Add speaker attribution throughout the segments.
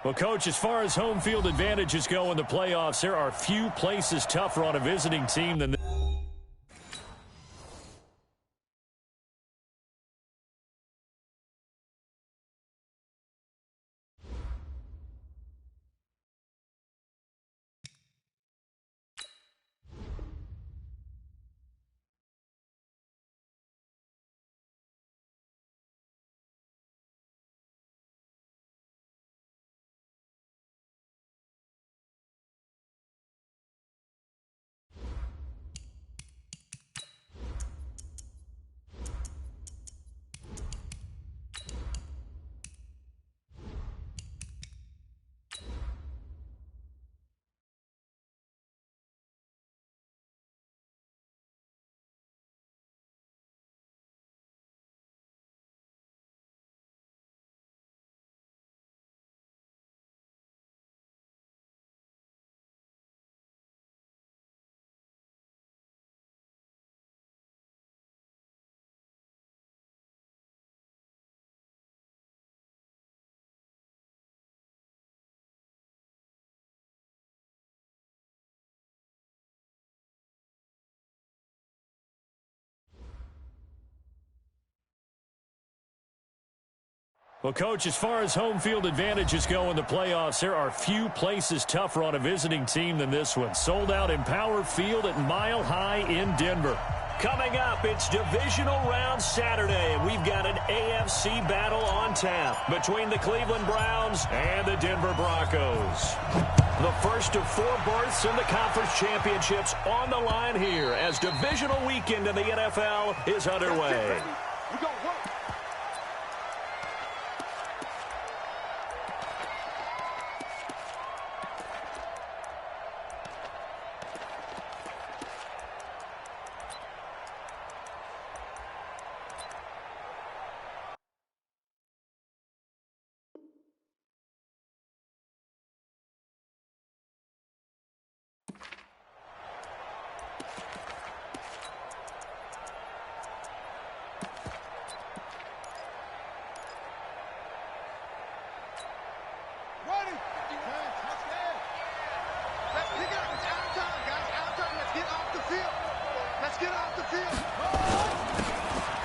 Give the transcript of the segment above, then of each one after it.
Speaker 1: Well, Coach, as far as home field advantages go in the playoffs, there are few places tougher on a visiting team than this. Well, Coach, as far as home field advantages go in the playoffs, there are few places tougher on a visiting team than this one. Sold out Empower Field at Mile High in Denver. Coming up, it's divisional round Saturday, and we've got an AFC battle on tap between the Cleveland Browns and the Denver Broncos. The first of 4 berths in the conference championships on the line here as divisional weekend in the NFL is underway.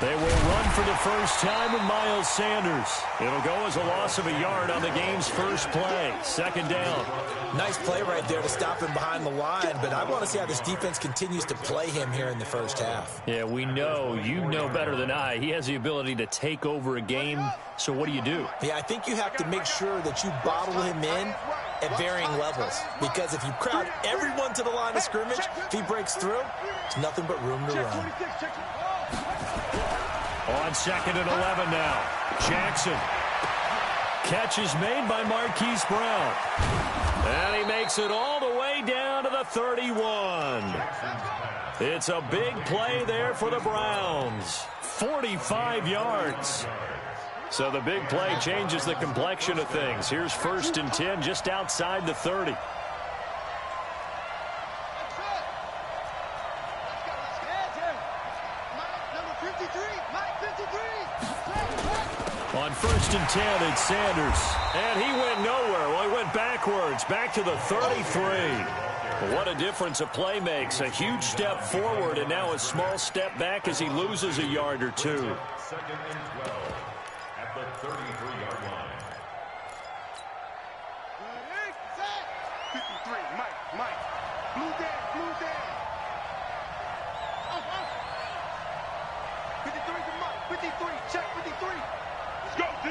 Speaker 1: They will run for the first time with Miles Sanders. It'll go as a loss of a yard on the game's first play. Second down.
Speaker 2: Nice play right there to stop him behind the line, but I want to see how this defense continues to play him here in the first half.
Speaker 1: Yeah, we know. You know better than I. He has the ability to take over a game, so what do you do?
Speaker 2: Yeah, I think you have to make sure that you bottle him in at varying levels, because if you crowd everyone to the line of scrimmage, if he breaks through, there's nothing but room to run.
Speaker 1: On 2nd and 11 now. Jackson. Catch is made by Marquise Brown. And he makes it all the way down to the 31. It's a big play there for the Browns. 45 yards. So the big play changes the complexion of things. Here's 1st and 10 just outside the 30. On 1st and 10, it's Sanders. And he went nowhere. Well, he went backwards, back to the 33. What a difference a play makes. A huge step forward and now a small step back as he loses a yard or two.
Speaker 3: 2nd and 12 at the 33-yard line.
Speaker 4: 53, Mike. Blue down. 53 to Mike. 53, check 53. Let's go, D.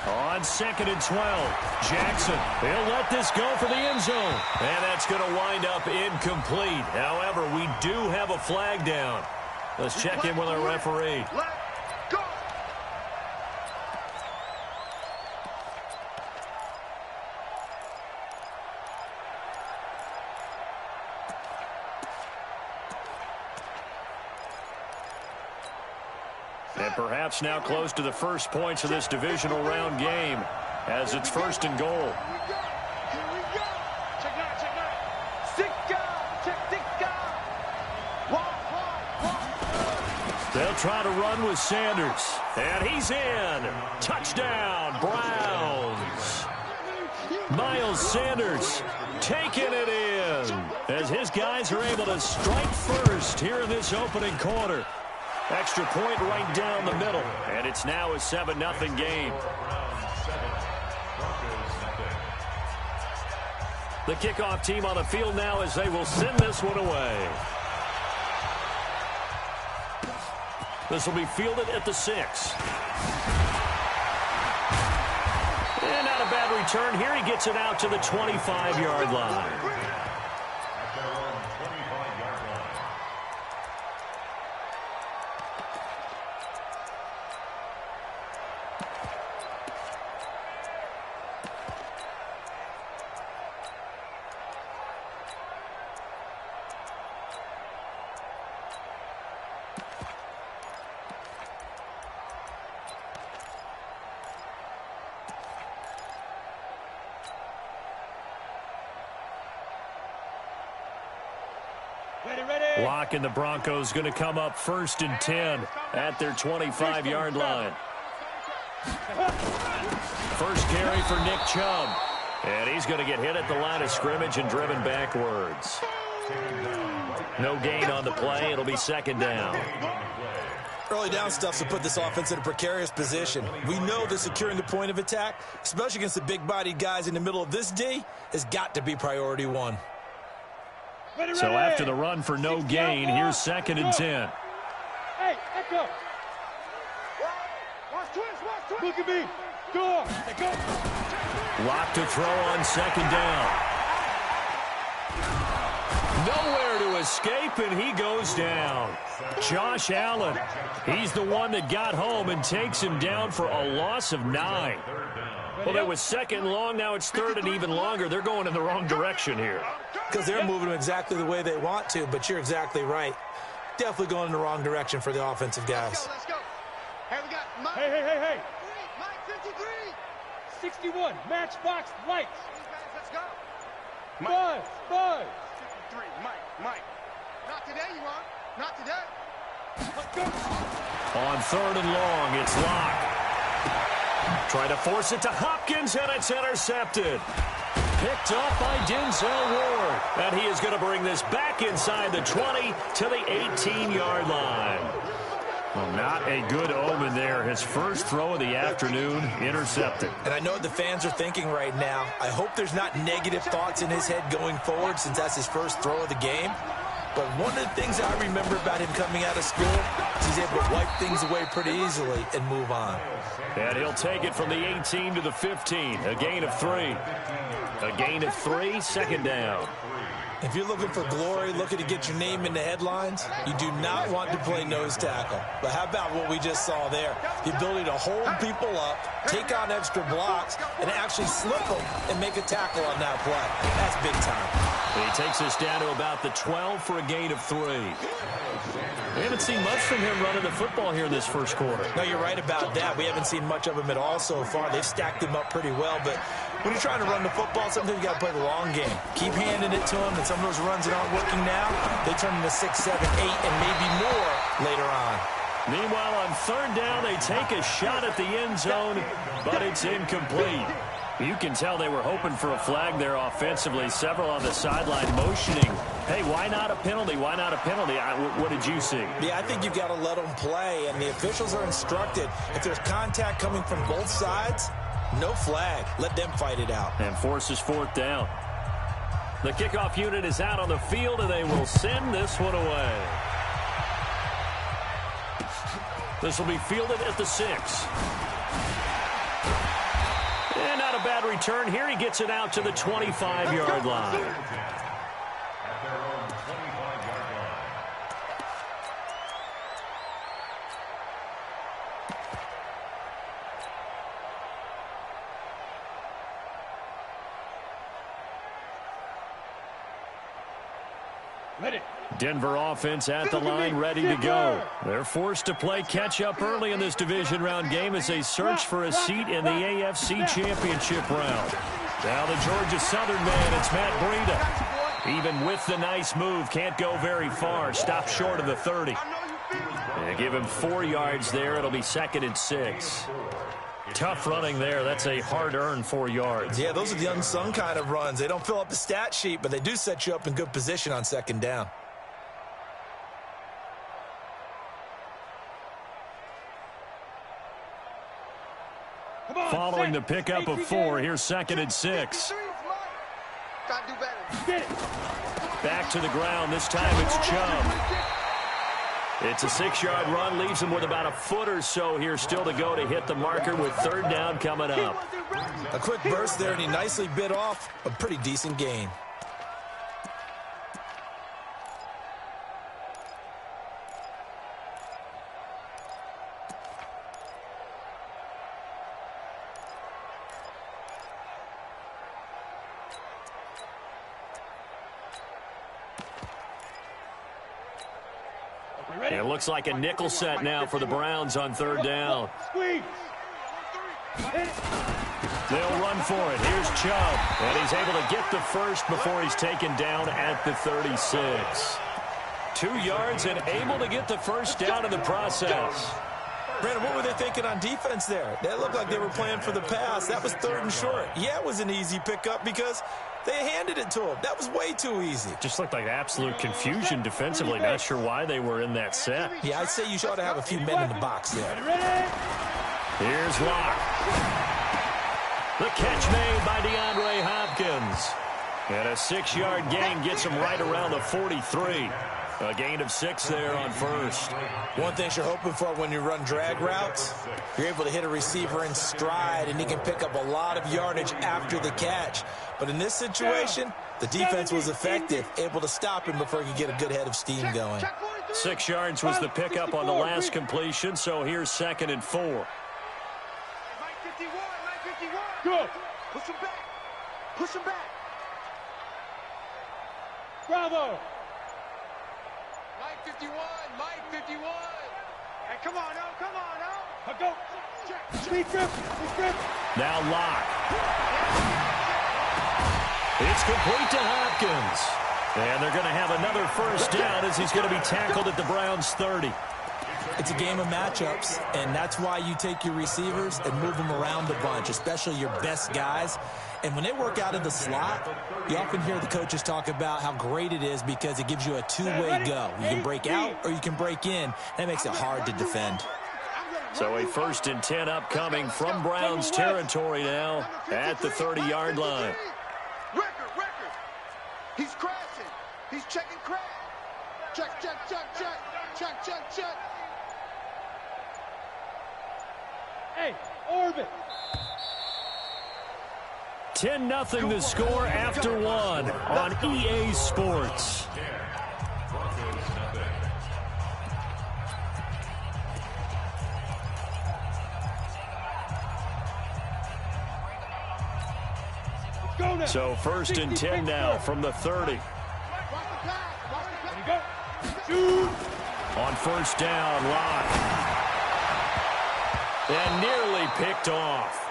Speaker 1: On 2nd and 12, Jackson. He'll let this go for the end zone. And that's going to wind up incomplete. However, we do have a flag down. Let's check in with our referee.
Speaker 4: Let's go.
Speaker 1: And perhaps now close to the first points of this divisional round game as it's 1st and goal.
Speaker 4: Here we go. Check nine. Check
Speaker 1: They'll try to run with Sanders. And he's in. Touchdown, Browns. Miles Sanders taking it in as his guys are able to strike first here in this opening quarter. Extra point right down the middle, and it's now a 7-0 game. The kickoff team on the field now as they will send this one away. This will be fielded at the 6. And not a bad return here. He gets it out to the 25-yard line. Lock and the Broncos going to come up 1st and 10 at their 25-yard line. First carry for Nick Chubb. And he's going to get hit at the line of scrimmage and driven backwards. No gain on the play. It'll be 2nd down.
Speaker 2: Early down stuff to put this offense in a precarious position. We know that securing the point of attack, especially against the big-bodied guys in the middle of this D, has got to be priority 1.
Speaker 1: So after the run for no gain, here's 2nd and 10.
Speaker 4: Hey, echo. Watch twist. Look at me. Go.
Speaker 1: Lock to throw on 2nd down. Nowhere to escape, and he goes down. Josh Allen, he's the one that got home and takes him down for a loss of 9. Well, that was 2nd and long. Now it's 3rd and even longer. They're going in the wrong direction here.
Speaker 2: Because they're moving them exactly the way they want to, but you're exactly right. Definitely going in the wrong direction for the offensive guys.
Speaker 4: Let's go. Hey, we got Mike.
Speaker 5: Hey.
Speaker 4: Mike 53.
Speaker 5: 61, matchbox lights.
Speaker 4: Let's go.
Speaker 5: Buzz.
Speaker 4: 53, Mike. Not today, you want? Not today.
Speaker 5: Let's go.
Speaker 1: On 3rd and long, it's Locke. Trying to force it to Hopkins, and it's intercepted. Picked up by Denzel Ward. And he is going to bring this back inside the 20 to the 18-yard line. Well, not a good omen there. His first throw of the afternoon intercepted.
Speaker 2: And I know what the fans are thinking right now. I hope there's not negative thoughts in his head going forward since that's his first throw of the game. But one of the things I remember about him coming out of school is he's able to wipe things away pretty easily and move on.
Speaker 1: And he'll take it from the 18 to the 15. A gain of 3. A gain of 3, 2nd down.
Speaker 2: If you're looking for glory, looking to get your name in the headlines, you do not want to play nose tackle. But how about what we just saw there? The ability to hold people up, take on extra blocks, and actually slip them and make a tackle on that play. That's big time.
Speaker 1: He takes us down to about the 12 for a gain of 3. We haven't seen much from him running the football here this first quarter.
Speaker 2: No, you're right about that. We haven't seen much of him at all so far. They've stacked him up pretty well, but when you're trying to run the football, sometimes you got to play the long game. Keep handing it to him, and some of those runs that aren't working now, they turn into 6, 7, 8, and maybe more later on.
Speaker 1: Meanwhile, on 3rd down, they take a shot at the end zone, but it's incomplete. You can tell they were hoping for a flag there offensively. Several on the sideline motioning. Hey, why not a penalty? Why not a penalty? What did you see?
Speaker 2: Yeah, I think you've got to let them play, and the officials are instructed. If there's contact coming from both sides, no flag. Let them fight it out.
Speaker 1: And forces 4th down. The kickoff unit is out on the field, and they will send this one away. This will be fielded at the 6. And not a bad return here. He gets it out to the 25-yard line. Denver offense at the line, ready to go. They're forced to play catch-up early in this division round game as they search for a seat in the AFC Championship round. Now the Georgia Southern man, it's Matt Breida. Even with the nice move, can't go very far. Stop short of the 30. And give him 4 yards there. It'll be 2nd and 6. Tough running there. That's a hard-earned 4 yards.
Speaker 2: Yeah, those are the unsung kind of runs. They don't fill up the stat sheet, but they do set you up in good position on second down.
Speaker 1: Following the pickup of 4, here's 2nd and 6. Back to the ground. This time it's Chubb. It's a 6-yard run. Leaves him with about a foot or so here still to go to hit the marker with 3rd down coming up.
Speaker 2: A quick burst there, and he nicely bit off a pretty decent gain.
Speaker 1: It looks like a nickel set now for the Browns on 3rd down. They'll run for it. Here's Chubb. And he's able to get the first before he's taken down at the 36. 2 yards and able to get the first down in the process.
Speaker 2: Brandon, what were they thinking on defense there? That looked like they were playing for the pass. That was 3rd and short. Yeah, it was an easy pickup because they handed it to him. That was way too easy.
Speaker 1: Just looked like absolute confusion defensively. Not sure why they were in that set.
Speaker 2: Yeah, I'd say you ought to have a few men in the box there.
Speaker 1: Here's Locke. The catch made by DeAndre Hopkins. And a 6-yard gain gets him right around the 43. A gain of 6 there on first.
Speaker 2: One thing you're hoping for when you run drag routes, you're able to hit a receiver in stride, and he can pick up a lot of yardage after the catch. But in this situation, the defense was effective, able to stop him before he could get a good head of steam going.
Speaker 1: 6 yards was the pickup on the last completion, so here's 2nd and 4.
Speaker 4: 951, 951. Good. Push him back. Push him back.
Speaker 5: Bravo.
Speaker 4: 951, 951. Hey, come on, now, come on, now.
Speaker 5: Go. Speed grip.
Speaker 1: Now Locke. It's complete to Hopkins. And they're going to have another first down as he's going to be tackled at the Browns' 30.
Speaker 2: It's a game of matchups, and that's why you take your receivers and move them around a bunch, especially your best guys. And when they work out of the slot, you often hear the coaches talk about how great it is because it gives you a two-way go. You can break out or you can break in. That makes it hard to defend.
Speaker 1: So a 1st and 10 upcoming from Browns territory now at the 30-yard line.
Speaker 4: Record. He's crashing. He's checking crash. Check.
Speaker 5: Hey, orbit.
Speaker 1: 10-0 the score after 1 on EA Sports. So 1st and 10 now from the 30. On 1st down, Locke. And nearly picked off.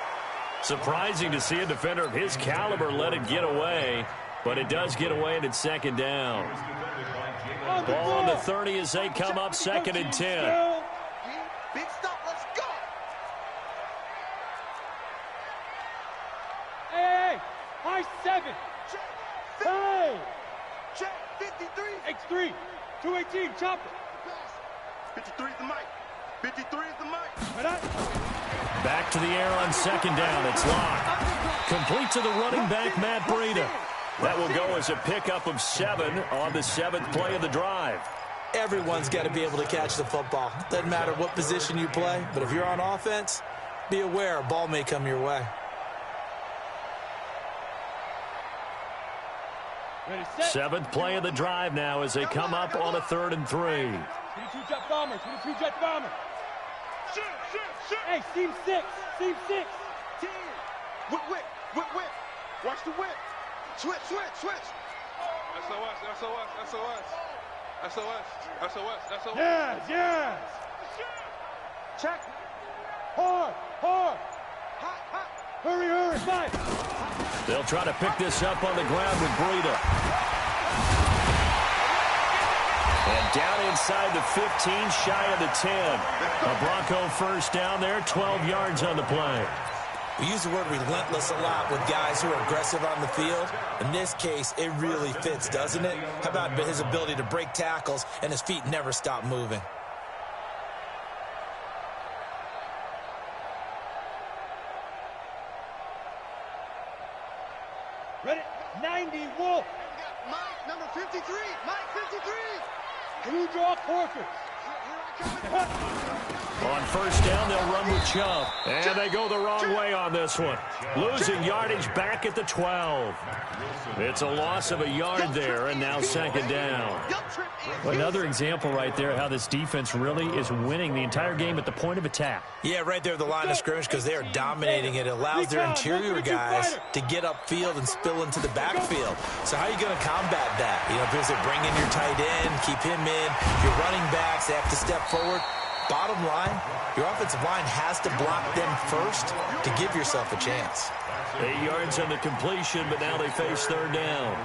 Speaker 1: Surprising to see a defender of his caliber let it get away, but it does get away and it's 2nd down. Ball on the 30 as they come up 2nd and 10.
Speaker 4: Big stop, let's go.
Speaker 5: Hey, high 7. Hey.
Speaker 4: Check, 53.
Speaker 5: X3, 218, chopper.
Speaker 4: 53 is the mic. 53 is the mic.
Speaker 5: Right on.
Speaker 1: Back to the air on 2nd down. It's Locke. Complete to the running back, Matt Breida. That will go as a pickup of 7 on the 7th play of the drive.
Speaker 2: Everyone's got to be able to catch the football. Doesn't matter what position you play, but if you're on offense, be aware a ball may come your way.
Speaker 5: Ready, set.
Speaker 1: 7th play of the drive now as they come up on a 3rd and 3.
Speaker 5: 22 jet bomber, 22 jet bomber.
Speaker 4: Shoot.
Speaker 5: Hey, seam 6.
Speaker 4: 10. Whip. Watch the whip. Switch. SOS.
Speaker 5: Yes.
Speaker 4: Check.
Speaker 5: Hard.
Speaker 4: Hot.
Speaker 5: Hurry, fight.
Speaker 1: They'll try to pick this up on the ground with Breida. And Down inside the 15, shy of the 10. A Bronco first down there, 12 yards on the play.
Speaker 2: We use the word relentless a lot with guys who are aggressive on the field. In this case, it really fits, doesn't it? How about his ability to break tackles and his feet never stop moving?
Speaker 5: Ready? 90, Wolf.
Speaker 4: Mike, number 53. Mike, 53.
Speaker 5: Blue draw quarters.
Speaker 1: On first down, they'll run with Chubb. And they go the wrong way on this one. Losing yardage back at the 12. It's a loss of a yard there, and now second down. Another example right there how this defense really is winning the entire game at the point of attack.
Speaker 2: Yeah, right there at the line of scrimmage because they are dominating it. It allows their interior guys to get upfield and spill into the backfield. So how are you going to combat that? You know, because they bring in your tight end, keep him in. Your running backs, they have to step forward. Bottom line, your offensive line has to block them first to give yourself a chance.
Speaker 1: 8 yards on the completion, but now they face third down.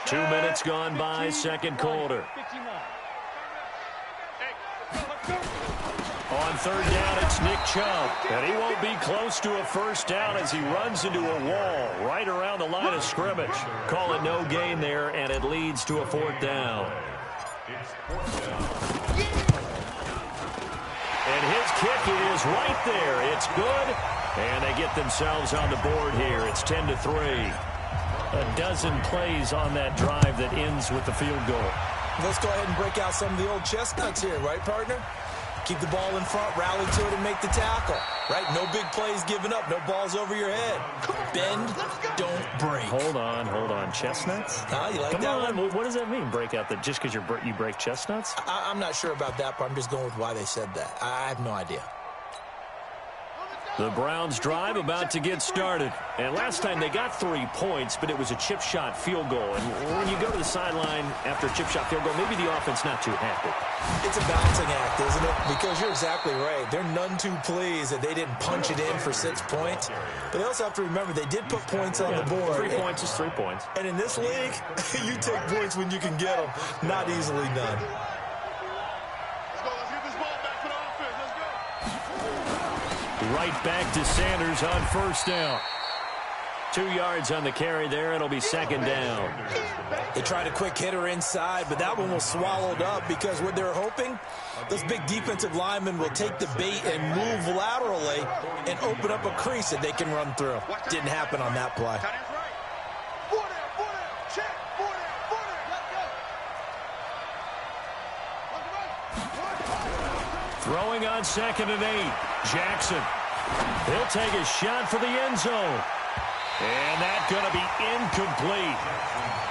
Speaker 1: 2 minutes gone by, second quarter. On third down, it's Nick Chubb. And he won't be close to a first down as he runs into a wall right around the line of scrimmage. Call it no gain there, and it leads to a fourth down. And his kick is right there. It's good. And they get themselves on the board here. It's 10-3. A dozen plays on that drive that ends with the field goal.
Speaker 2: Let's go ahead and break out some of the old chestnuts here, right, partner? Keep the ball in front, rally to it, and make the tackle. Right? No big plays given up. No balls over your head. Bend, don't break.
Speaker 1: Hold on. Chestnuts?
Speaker 2: You like
Speaker 1: Come
Speaker 2: that
Speaker 1: on.
Speaker 2: one?
Speaker 1: What does that mean, break out? Just because you break chestnuts?
Speaker 2: I'm not sure about that, but I'm just going with why they said that. I have no idea.
Speaker 1: The Browns drive about to get started. And last time they got 3 points, but it was a chip shot field goal. And when you go to the sideline after a chip shot field goal, maybe the offense not too happy.
Speaker 2: It's a balancing act, isn't it? Because you're exactly right. They're none too pleased that they didn't punch it in for 6 points. But they also have to remember they did put points on the board.
Speaker 1: 3 points is 3 points.
Speaker 2: And in this league, you take points when you can get them. Not easily done.
Speaker 1: Right back to Sanders on first down. 2 yards on the carry there. It'll be second down.
Speaker 2: They tried a quick hitter inside, but that one was swallowed up because what they're hoping, those big defensive linemen will take the bait and move laterally and open up a crease that they can run through. Didn't happen on that play.
Speaker 1: Throwing on 2nd and 8. Jackson. He'll take a shot for the end zone. And that's going to be incomplete.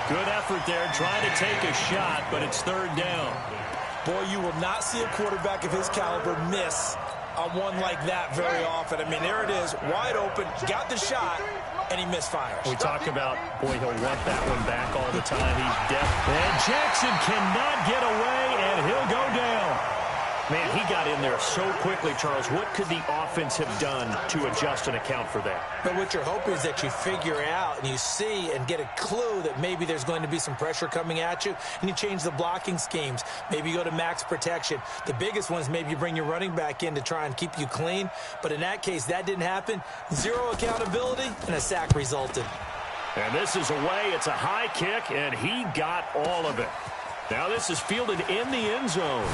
Speaker 1: Good effort there trying to take a shot, but it's third down.
Speaker 2: Boy, you will not see a quarterback of his caliber miss on one like that very often. I mean, there it is, wide open, got the shot, and he misfires.
Speaker 1: We talk about, boy, he'll want that one back all the time. He's deft. And Jackson cannot get away, and he'll go down. Man, he got in there so quickly, Charles. What could the offense have done to adjust and account for that?
Speaker 2: But what you're hoping is that you figure out and you see and get a clue that maybe there's going to be some pressure coming at you, and you change the blocking schemes. Maybe you go to max protection. The biggest one is maybe you bring your running back in to try and keep you clean. But in that case, that didn't happen. Zero accountability, and a sack resulted.
Speaker 1: And this is away. It's a high kick, and he got all of it. Now this is fielded in the end zone.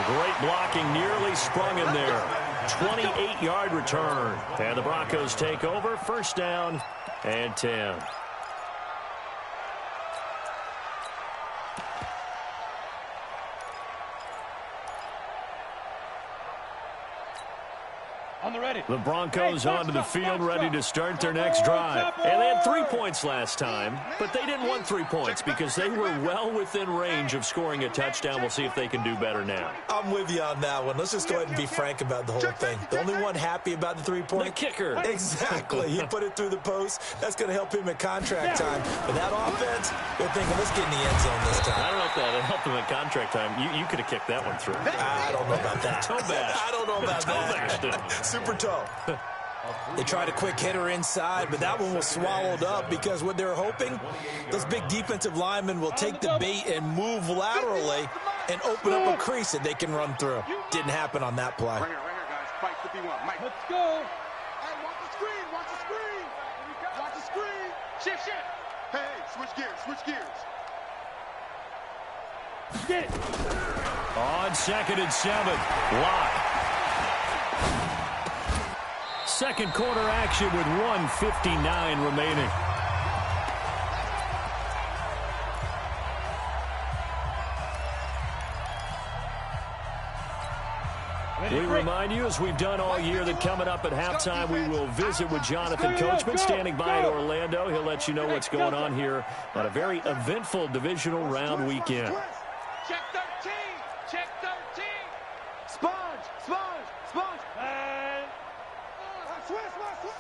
Speaker 1: Great blocking, nearly sprung him there. 28-yard return. And the Broncos take over. First down and 10.
Speaker 5: On the ready.
Speaker 1: The Broncos onto the field, ready to start their next drive. And they had 3 points last time, but they didn't want 3 points because they were well within range of scoring a touchdown. We'll see if they can do better now.
Speaker 2: I'm with you on that one. Let's just go ahead and be frank about the whole thing. The only one happy about the 3-point?
Speaker 1: The kicker.
Speaker 2: Exactly. He put it through the post. That's going to help him at contract time. But that offense, they're thinking, let's get in the end zone this time.
Speaker 1: I don't know if that helped him at contract time. You could have kicked that one through.
Speaker 2: I don't know about that.
Speaker 1: Toe bash.
Speaker 2: I don't know about
Speaker 1: Toe
Speaker 2: that.
Speaker 1: bashed it.
Speaker 2: Super toe. They tried a quick hitter inside, but that one was swallowed up because what they were hoping, those big defensive linemen will take the bait and move laterally and open up a crease that they can run through. Didn't happen on that play.
Speaker 4: Right here, guys. Fight 51. Mike.
Speaker 5: Let's go.
Speaker 4: Hey, watch the screen. Watch the screen. Watch the screen. Shift. Hey, switch gears. Switch gears.
Speaker 5: Get it.
Speaker 1: On 2nd and 7. Lock. Second quarter action with 1:59 remaining. We remind you, as we've done all year, that coming up at halftime, we will visit with Jonathan Coachman standing by in Orlando. He'll let you know what's going on here on a very eventful divisional round weekend.
Speaker 4: Check 13. Check 13. Sponge.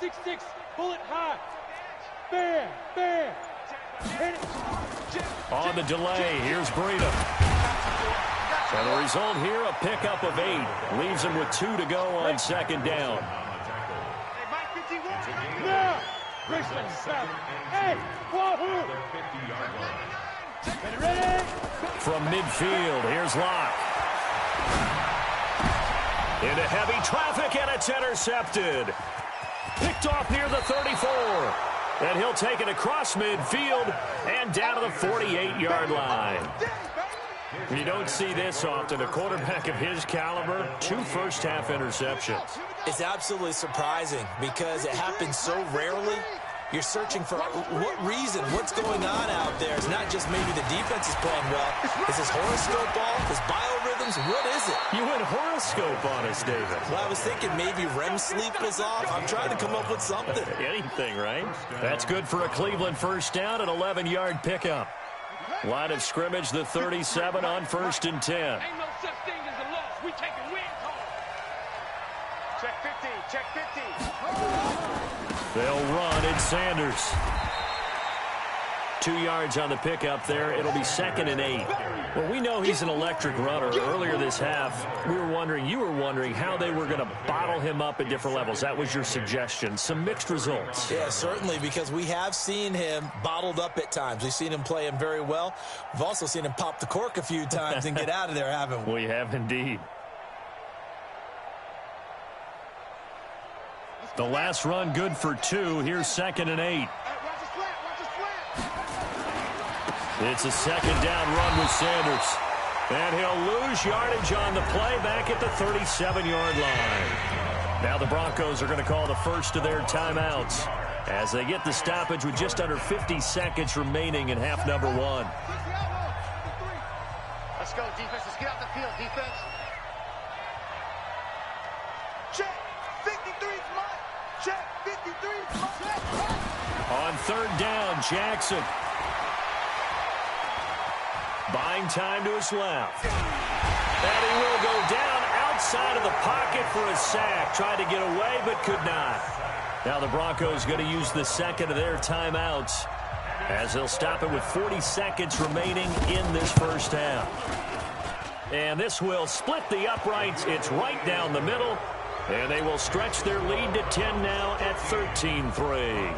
Speaker 5: 6-6, bullet high. Bam. Hit it.
Speaker 1: On the delay, here's Breida. And the result here, a pickup of 8. Leaves him with 2 to go on 2nd down.
Speaker 4: Hey, Mike 51.
Speaker 5: Now. Graceland, stop. Hey, wahoo. Ready?
Speaker 1: From midfield, here's Locke. Into heavy traffic, and it's intercepted. Picked off near the 34. And he'll take it across midfield and down to the 48-yard line. You don't see this often. A quarterback of his caliber, 2 first-half interceptions.
Speaker 2: It's absolutely surprising because it happens so rarely. You're searching for what reason, what's going on out there. It's not just maybe the defense is playing well. Is this horoscope off? Is biorhythms? What is it?
Speaker 1: You went horoscope on us, David.
Speaker 2: Well, I was thinking maybe REM sleep was off. I'm trying to come up with something.
Speaker 1: Anything, right? That's good for a Cleveland first down, an 11-yard pickup. Line of scrimmage, the 37 on 1st and 10.
Speaker 4: Ain't no such thing as a loss. We taking wins home. Check 15. Check 15.
Speaker 1: They'll run. It's Sanders. 2 yards on the pickup there. It'll be 2nd and 8. Well, we know he's an electric runner. Earlier this half, you were wondering how they were going to bottle him up at different levels. That was your suggestion. Some mixed results.
Speaker 2: Yeah, certainly, because we have seen him bottled up at times. We've seen him play him very well. We've also seen him pop the cork a few times and get out of there, haven't we?
Speaker 1: We have indeed. The last run good for 2. Here's 2nd and 8. It's a 2nd down run with Sanders. And he'll lose yardage on the play back at the 37-yard line. Now the Broncos are going to call the first of their timeouts as they get the stoppage with just under 50 seconds remaining in half number 1.
Speaker 4: Let's go, defense. Let's get out the field, defense. Check. 53's mine. Check. 53's mine.
Speaker 1: On 3rd down, Jackson. Buying time to his left. And he will go down outside of the pocket for a sack. Tried to get away, but could not. Now the Broncos going to use the 2nd of their timeouts as they'll stop it with 40 seconds remaining in this first half. And this will split the uprights. It's right down the middle. And they will stretch their lead to 10 now at 13-3.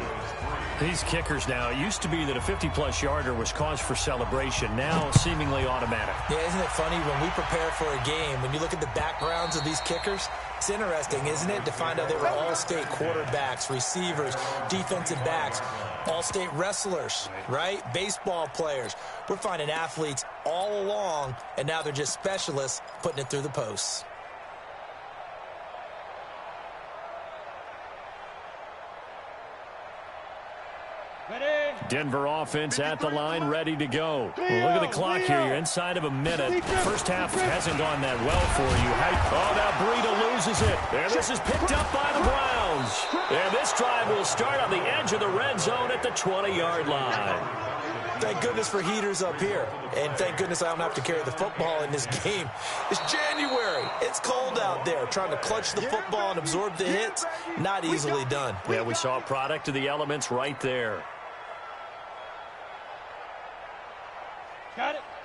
Speaker 1: These kickers now, it used to be that a 50-plus yarder was cause for celebration. Now seemingly automatic.
Speaker 2: Yeah, isn't it funny when we prepare for a game, when you look at the backgrounds of these kickers, it's interesting, isn't it, to find out they were all-state quarterbacks, receivers, defensive backs, all-state wrestlers, right? Baseball players. We're finding athletes all along, and now they're just specialists putting it through the posts.
Speaker 1: Denver offense at the line, ready to go. Well, look at the clock here. You're inside of a minute. First half hasn't gone that well for you. Oh, now Breida loses it. And this is picked up by the Browns. And this drive will start on the edge of the red zone at the 20-yard line.
Speaker 2: Thank goodness for heaters up here. And thank goodness I don't have to carry the football in this game. It's January. It's cold out there. Trying to clutch the football and absorb the hits, not easily done.
Speaker 1: Yeah, we saw a product of the elements right there.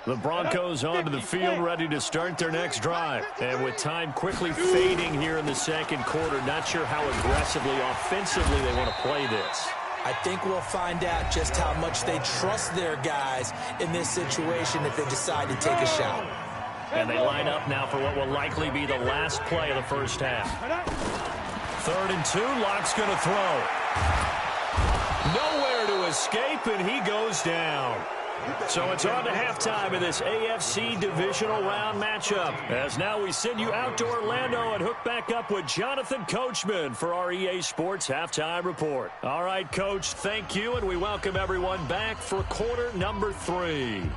Speaker 1: The Broncos onto the field ready to start their next drive. And with time quickly fading here in the second quarter, not sure how aggressively, offensively they want to play this.
Speaker 2: I think we'll find out just how much they trust their guys in this situation if they decide to take a shot.
Speaker 1: And they line up now for what will likely be the last play of the first half. 3rd and 2, Locke's going to throw. Nowhere to escape, and he goes down. So it's on to halftime of this AFC divisional round matchup. As now we send you out to Orlando and hook back up with Jonathan Coachman for our EA Sports Halftime Report. All right, Coach, thank you, and we welcome everyone back for quarter number 3.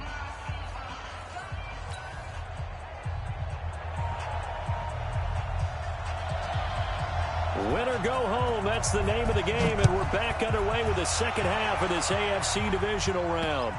Speaker 1: Win or go home, that's the name of the game, and we're back underway with the second half of this AFC divisional round.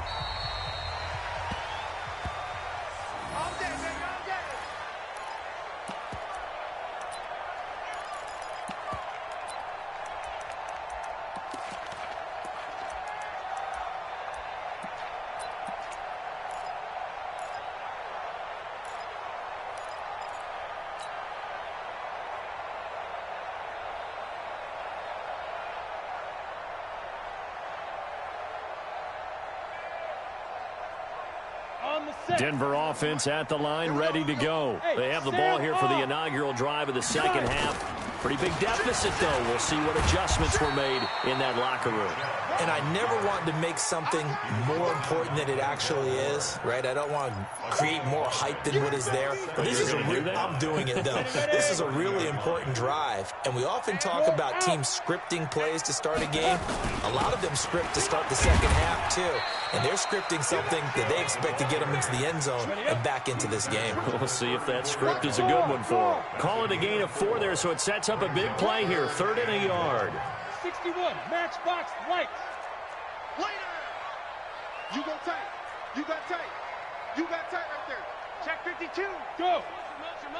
Speaker 1: Denver offense at the line, ready to go. They have the ball here for the inaugural drive of the second half. Pretty big deficit, though. We'll see what adjustments were made in that locker room.
Speaker 2: And I never want to make something more important than it actually is, right? I don't want to create more hype than what is there. But this is I'm doing it, though. This is a really important drive. And we often talk about teams scripting plays to start a game. A lot of them script to start the second half, too. And they're scripting something that they expect to get them into the end zone and back into this game.
Speaker 1: We'll see if that script is a good one for them. Call it a gain of 4 there, so it sets up a big play here. 3rd and a yard.
Speaker 5: 61, matchbox lights.
Speaker 4: Later. You go tight. You got tight. You got tight right there.
Speaker 5: Check 52. Go. Motion.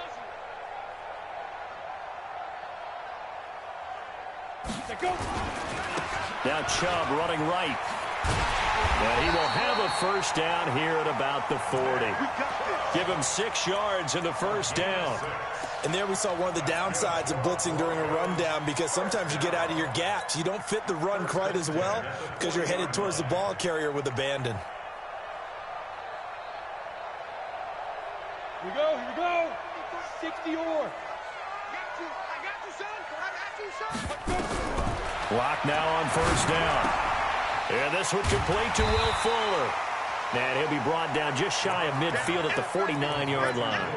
Speaker 5: Go.
Speaker 1: Now Chubb running right. And he will have a first down here at about the 40. Give him 6 yards in the first down.
Speaker 2: And there we saw one of the downsides of blitzing during a rundown, because sometimes you get out of your gaps. You don't fit the run quite as well because you're headed towards the ball carrier with abandon.
Speaker 5: Here we go. 60 or.
Speaker 4: I got you, son.
Speaker 1: Lock now on first down. And this one complete to Will Fuller. And he'll be brought down just shy of midfield at the 49-yard line.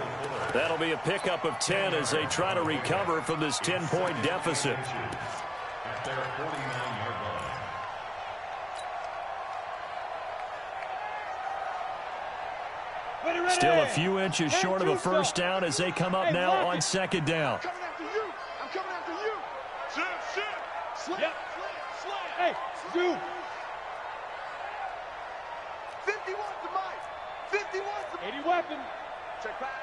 Speaker 1: That'll be a pickup of 10 as they try to recover from this 10-point deficit.
Speaker 3: At their 49-yard line.
Speaker 1: Still a few inches short of a first down as they come up now on second down.
Speaker 4: I'm coming after you. Slip.
Speaker 5: Yep. Hey, do.
Speaker 4: 51's the mic. 51's the
Speaker 5: 80 weapon.
Speaker 4: Check pass.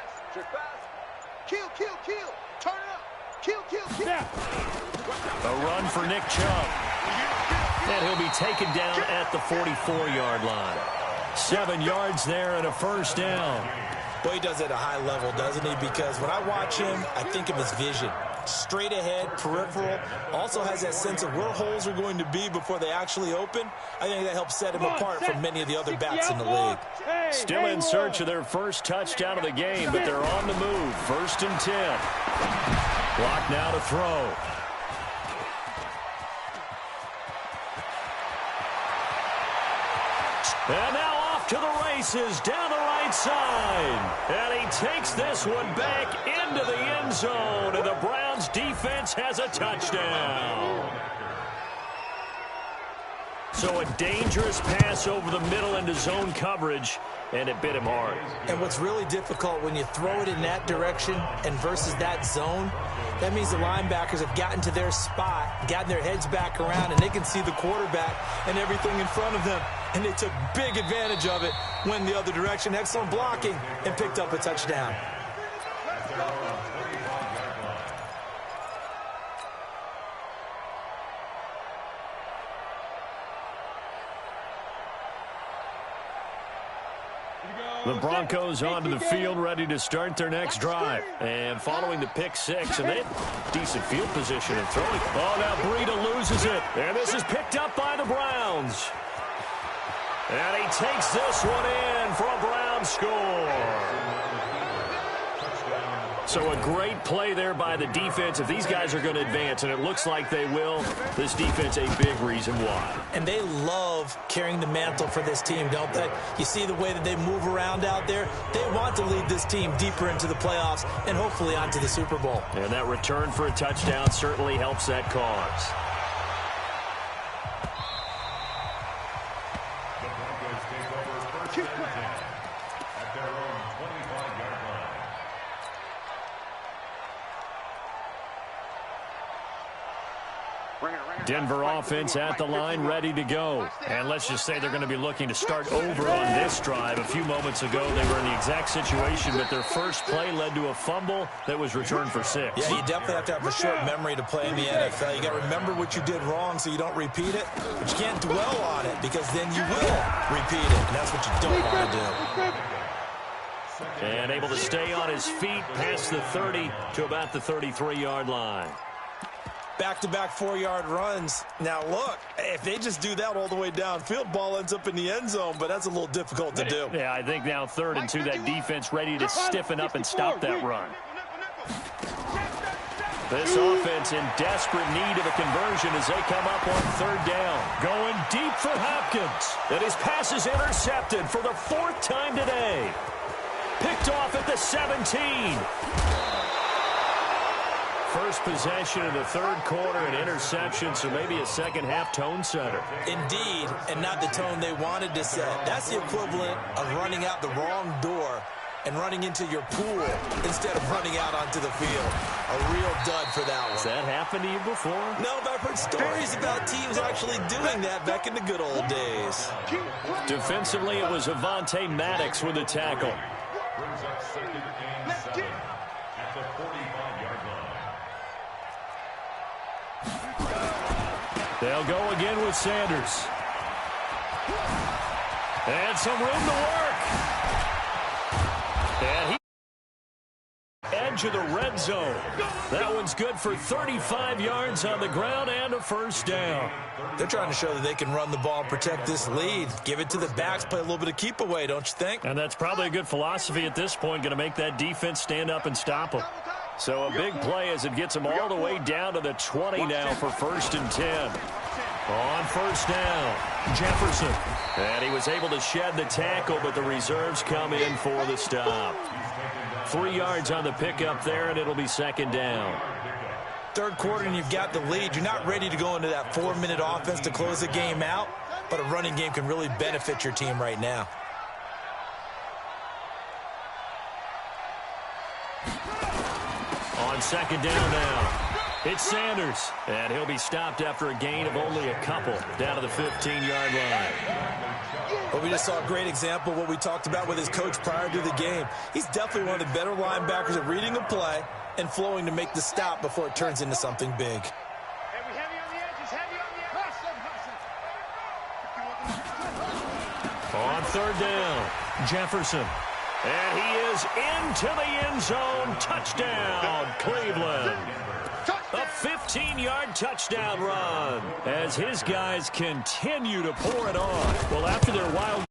Speaker 4: Kill. Turn it up. Kill.
Speaker 5: Yeah.
Speaker 1: A run for Nick Chubb. And he'll be taken down at the 44-yard line. 7 yards there and a first down.
Speaker 2: Boy, he does it at a high level, doesn't he? Because when I watch him, I think of his vision. Straight ahead, peripheral. Also has that sense of where holes are going to be before they actually open. I think that helps set him apart from many of the other backs in the league.
Speaker 1: Still in search of their first touchdown of the game, but they're on the move. 1st and 10. Clock now to throw. And now off to the races down the right side. And he takes this one back into the end zone. And the Browns defense has a touchdown. So a dangerous pass over the middle into zone coverage, and it bit him hard.
Speaker 2: And what's really difficult when you throw it in that direction and versus that zone, that means the linebackers have gotten to their spot, gotten their heads back around, and they can see the quarterback and everything in front of them. And they took big advantage of it, went the other direction, excellent blocking, and picked up a touchdown.
Speaker 1: The Broncos onto the field, ready to start their next drive. And following the pick six, and they have decent field position and throwing. Oh, now Breida loses it. And this is picked up by the Browns. And he takes this one in for a Browns score. So a great play there by the defense. If these guys are going to advance, and it looks like they will, this defense a big reason why.
Speaker 2: And they love carrying the mantle for this team, don't they? You see the way that they move around out there? They want to lead this team deeper into the playoffs and hopefully onto the Super Bowl.
Speaker 1: And that return for a touchdown certainly helps that cause.
Speaker 3: The Broncos take over first and 10 at their own 25-yard line.
Speaker 1: Denver offense at the line, ready to go. And let's just say they're going to be looking to start over on this drive. A few moments ago, they were in the exact situation, but their first play led to a fumble that was returned for 6.
Speaker 2: Yeah, you definitely have to have a short memory to play in the NFL. You got to remember what you did wrong so you don't repeat it, but you can't dwell on it because then you will repeat it, and that's what you don't want to do.
Speaker 1: And able to stay on his feet past the 30 to about the 33-yard line.
Speaker 2: Back-to-back 4-yard runs. Now, look, if they just do that all the way downfield, ball ends up in the end zone, but that's a little difficult to do.
Speaker 1: Yeah, I think now 3rd and 2, that defense ready to stiffen up and stop that run. This offense in desperate need of a conversion as they come up on 3rd down. Going deep for Hopkins. And his pass is intercepted for the 4th time today. Picked off at the 17. First possession of the 3rd quarter, an interception, so maybe a second-half tone setter.
Speaker 2: Indeed, and not the tone they wanted to set. That's the equivalent of running out the wrong door and running into your pool instead of running out onto the field. A real dud for that one.
Speaker 1: Has that happened to you before?
Speaker 2: No, but I've heard stories about teams actually doing that back in the good old days.
Speaker 1: Defensively, it was Avonte Maddox with a tackle.
Speaker 3: Brings up 2nd and 7 at the 45-yard line.
Speaker 1: They'll go again with Sanders. And some room to work. And he edge of the red zone. That one's good for 35 yards on the ground and a 1st down.
Speaker 2: They're trying to show that they can run the ball and protect this lead. Give it to the backs, play a little bit of keep away, don't you think?
Speaker 1: And that's probably a good philosophy at this point, going to make that defense stand up and stop them. So a big play as it gets them all the way down to the 20 now for 1st and 10. On 1st down, Jefferson. And he was able to shed the tackle, but the reserves come in for the stop. 3 yards on the pickup there, and it'll be 2nd down.
Speaker 2: 3rd quarter, and you've got the lead. You're not ready to go into that 4-minute offense to close the game out, but a running game can really benefit your team right now.
Speaker 1: On 2nd down now, it's Sanders, and he'll be stopped after a gain of only a couple down to the 15-yard line.
Speaker 2: But we just saw a great example of what we talked about with his coach prior to the game. He's definitely one of the better linebackers at reading a play and flowing to make the stop before it turns into something big.
Speaker 1: On 3rd down, Jefferson. And he is into the end zone. Touchdown, Cleveland. A 15-yard touchdown run as his guys continue to pour it on. Well, after their wild